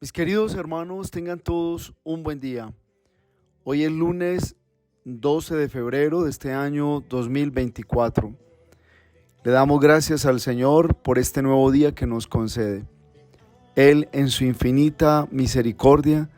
Mis queridos hermanos, tengan todos un buen día. Hoy es lunes 12 de febrero de este año 2024. Le damos gracias al Señor por este nuevo día que nos concede. Él, en su infinita misericordia,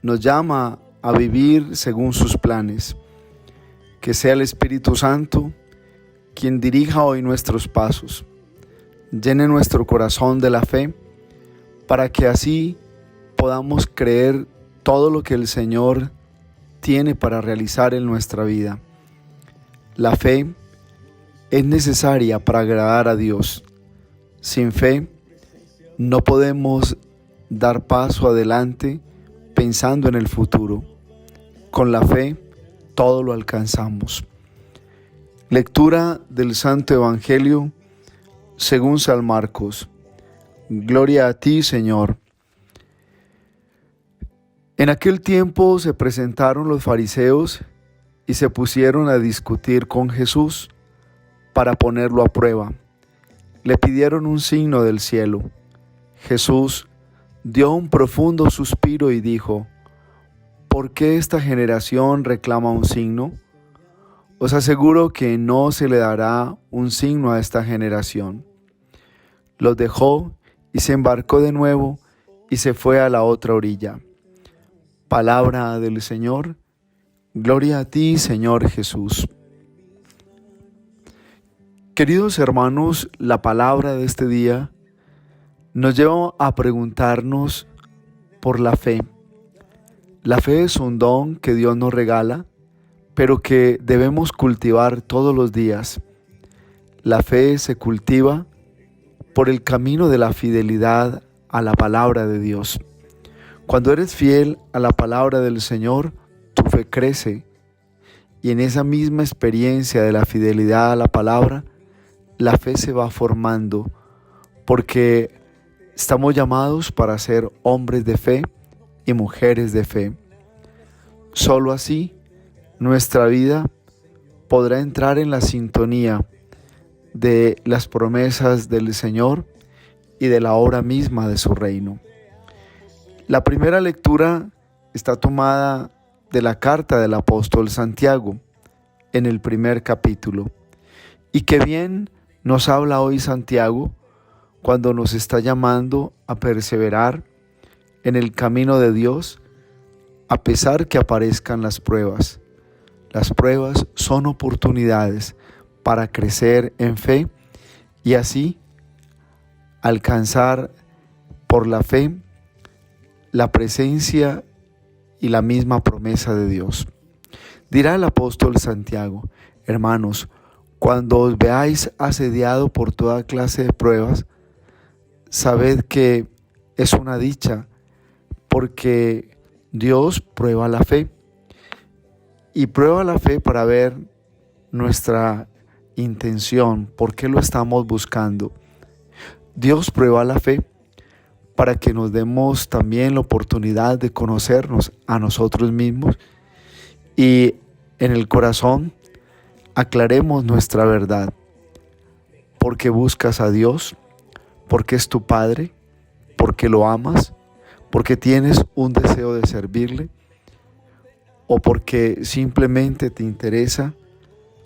nos llama a vivir según sus planes. Que sea el Espíritu Santo quien dirija hoy nuestros pasos. Llene nuestro corazón de la fe para que así podamos creer todo lo que el Señor tiene para realizar en nuestra vida. La fe es necesaria para agradar a Dios. Sin fe no podemos dar paso adelante pensando en el futuro. Con la fe todo lo alcanzamos. Lectura del Santo Evangelio según San Marcos. Gloria a ti, Señor. En aquel tiempo se presentaron los fariseos y se pusieron a discutir con Jesús para ponerlo a prueba. Le pidieron un signo del cielo. Jesús dio un profundo suspiro y dijo: ¿Por qué esta generación reclama un signo? Os aseguro que no se le dará un signo a esta generación. Los dejó y se embarcó de nuevo y se fue a la otra orilla. Palabra del Señor. Gloria a ti, Señor Jesús. Queridos hermanos, la palabra de este día nos lleva a preguntarnos por la fe. La fe es un don que Dios nos regala, pero que debemos cultivar todos los días. La fe se cultiva por el camino de la fidelidad a la palabra de Dios. Cuando eres fiel a la palabra del Señor, tu fe crece, y en esa misma experiencia de la fidelidad a la palabra, la fe se va formando, porque estamos llamados para ser hombres de fe y mujeres de fe. Solo así, nuestra vida podrá entrar en la sintonía de las promesas del Señor y de la obra misma de su reino. La primera lectura está tomada de la carta del apóstol Santiago, en el primer capítulo. Y qué bien nos habla hoy Santiago cuando nos está llamando a perseverar en el camino de Dios, a pesar que aparezcan las pruebas. Las pruebas son oportunidades para crecer en fe y así alcanzar por la fe la presencia y la misma promesa de Dios. Dirá el apóstol Santiago: hermanos, cuando os veáis asediado por toda clase de pruebas, sabed que es una dicha, porque Dios prueba la fe. Y prueba la fe para ver nuestra intención, por qué lo estamos buscando. Dios prueba la fe para que nos demos también la oportunidad de conocernos a nosotros mismos y en el corazón aclaremos nuestra verdad. ¿Por qué buscas a Dios? ¿Porque es tu Padre? ¿Porque lo amas? ¿Porque tienes un deseo de servirle? ¿O porque simplemente te interesa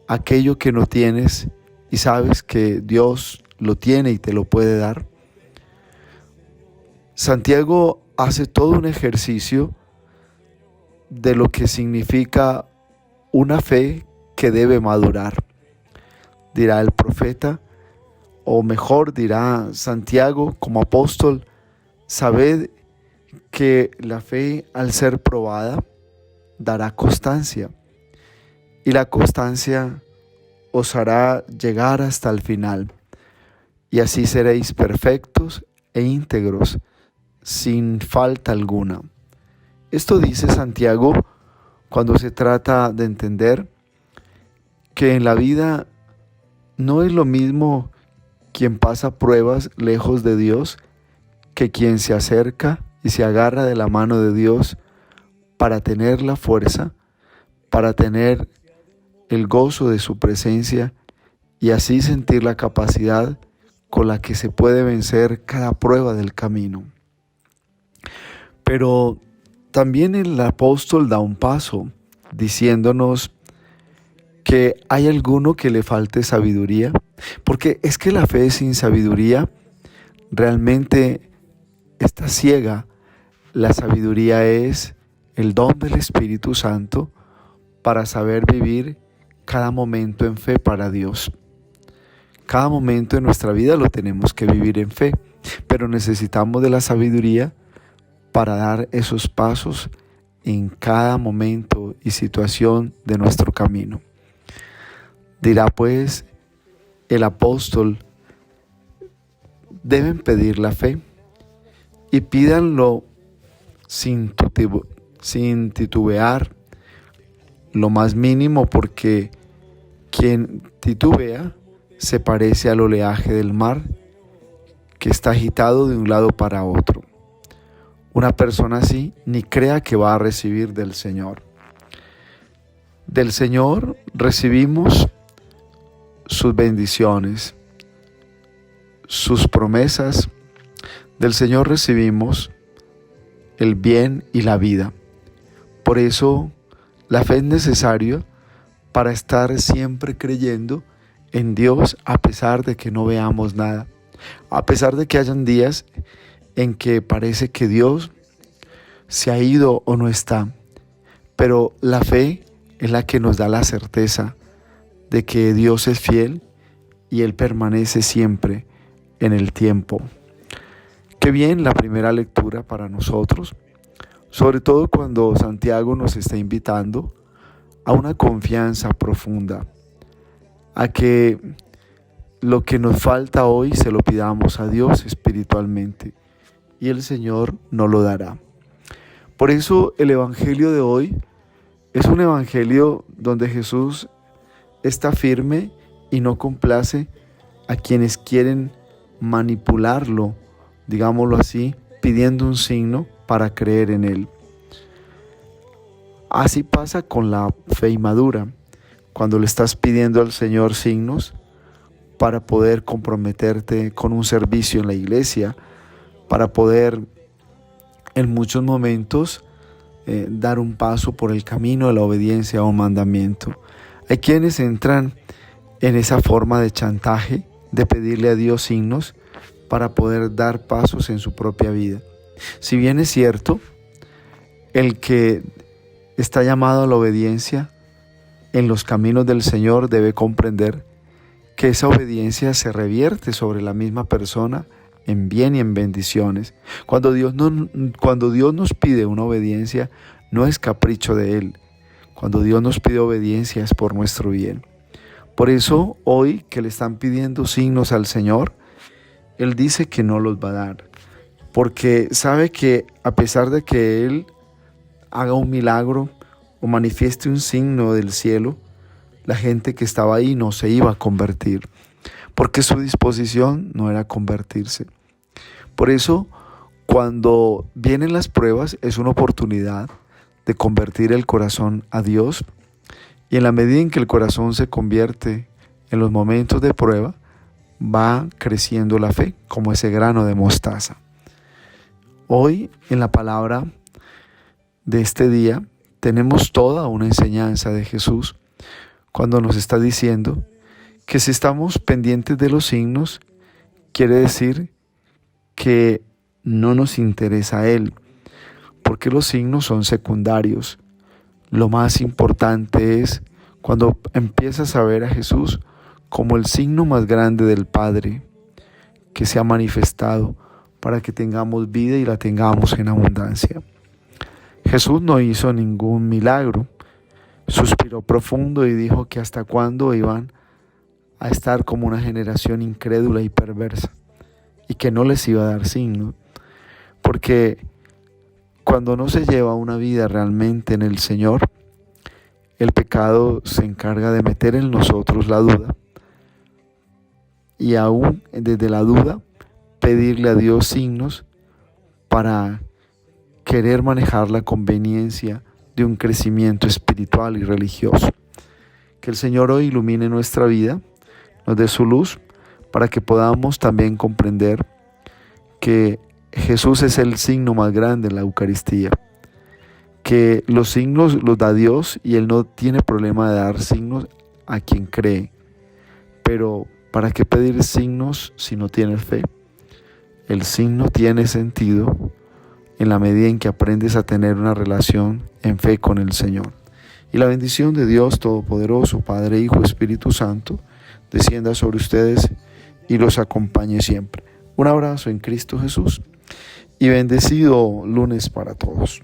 aquello que no tienes y sabes que Dios lo tiene y te lo puede dar? Santiago hace todo un ejercicio de lo que significa una fe que debe madurar. Dirá el profeta, o mejor dirá Santiago como apóstol: sabed que la fe, al ser probada, dará constancia, y la constancia os hará llegar hasta el final, y así seréis perfectos e íntegros, sin falta alguna. Esto dice Santiago cuando se trata de entender que en la vida no es lo mismo quien pasa pruebas lejos de Dios que quien se acerca y se agarra de la mano de Dios para tener la fuerza, para tener el gozo de su presencia y así sentir la capacidad con la que se puede vencer cada prueba del camino. Pero también el apóstol da un paso diciéndonos que hay alguno que le falte sabiduría, porque es que la fe sin sabiduría realmente está ciega. La sabiduría es el don del Espíritu Santo para saber vivir cada momento en fe para Dios. Cada momento de nuestra vida lo tenemos que vivir en fe, pero necesitamos de la sabiduría para dar esos pasos en cada momento y situación de nuestro camino. Dirá pues el apóstol, deben pedir la fe y pídanlo sin titubear lo más mínimo, porque quien titubea se parece al oleaje del mar que está agitado de un lado para otro. Una persona así ni crea que va a recibir del Señor. Del Señor recibimos sus bendiciones, sus promesas. Del Señor recibimos el bien y la vida. Por eso la fe es necesaria para estar siempre creyendo en Dios, a pesar de que no veamos nada, a pesar de que hayan días en que parece que Dios se ha ido o no está. Pero la fe es la que nos da la certeza de que Dios es fiel y Él permanece siempre en el tiempo. Qué bien la primera lectura para nosotros, sobre todo cuando Santiago nos está invitando a una confianza profunda, a que lo que nos falta hoy se lo pidamos a Dios espiritualmente y el Señor nos lo dará. Por eso el Evangelio de hoy es un Evangelio donde Jesús está firme y no complace a quienes quieren manipularlo, digámoslo así, pidiendo un signo para creer en Él. Así pasa con la fe inmadura, cuando le estás pidiendo al Señor signos para poder comprometerte con un servicio en la iglesia, para poder en muchos momentos dar un paso por el camino de la obediencia a un mandamiento. Hay quienes entran en esa forma de chantaje, de pedirle a Dios signos para poder dar pasos en su propia vida. Si bien es cierto, el que está llamado a la obediencia en los caminos del Señor debe comprender que esa obediencia se revierte sobre la misma persona en bien y en bendiciones. Cuando Dios nos pide una obediencia, no es capricho de Él. Cuando Dios nos pide obediencia es por nuestro bien. Por eso hoy que le están pidiendo signos al Señor, Él dice que no los va a dar, porque sabe que a pesar de que Él haga un milagro o manifieste un signo del cielo, la gente que estaba ahí no se iba a convertir, porque su disposición no era convertirse. Por eso, cuando vienen las pruebas, es una oportunidad de convertir el corazón a Dios, y en la medida en que el corazón se convierte en los momentos de prueba, va creciendo la fe como ese grano de mostaza. Hoy, en la palabra de este día, tenemos toda una enseñanza de Jesús cuando nos está diciendo que si estamos pendientes de los signos, quiere decir que no nos interesa a Él, porque los signos son secundarios. Lo más importante es cuando empiezas a ver a Jesús como el signo más grande del Padre que se ha manifestado para que tengamos vida y la tengamos en abundancia. Jesús no hizo ningún milagro, suspiró profundo y dijo que hasta cuándo iban a estar como una generación incrédula y perversa y que no les iba a dar signo, porque cuando no se lleva una vida realmente en el Señor, el pecado se encarga de meter en nosotros la duda y aún desde la duda pedirle a Dios signos para querer manejar la conveniencia de un crecimiento espiritual y religioso. Que el Señor hoy ilumine nuestra vida, nos dé su luz para que podamos también comprender que Jesús es el signo más grande en la Eucaristía, que los signos los da Dios y Él no tiene problema de dar signos a quien cree. Pero ¿para qué pedir signos si no tienes fe? El signo tiene sentido en la medida en que aprendes a tener una relación en fe con el Señor. Y la bendición de Dios Todopoderoso, Padre, Hijo, Espíritu Santo, descienda sobre ustedes y los acompañe siempre. Un abrazo en Cristo Jesús y bendecido lunes para todos.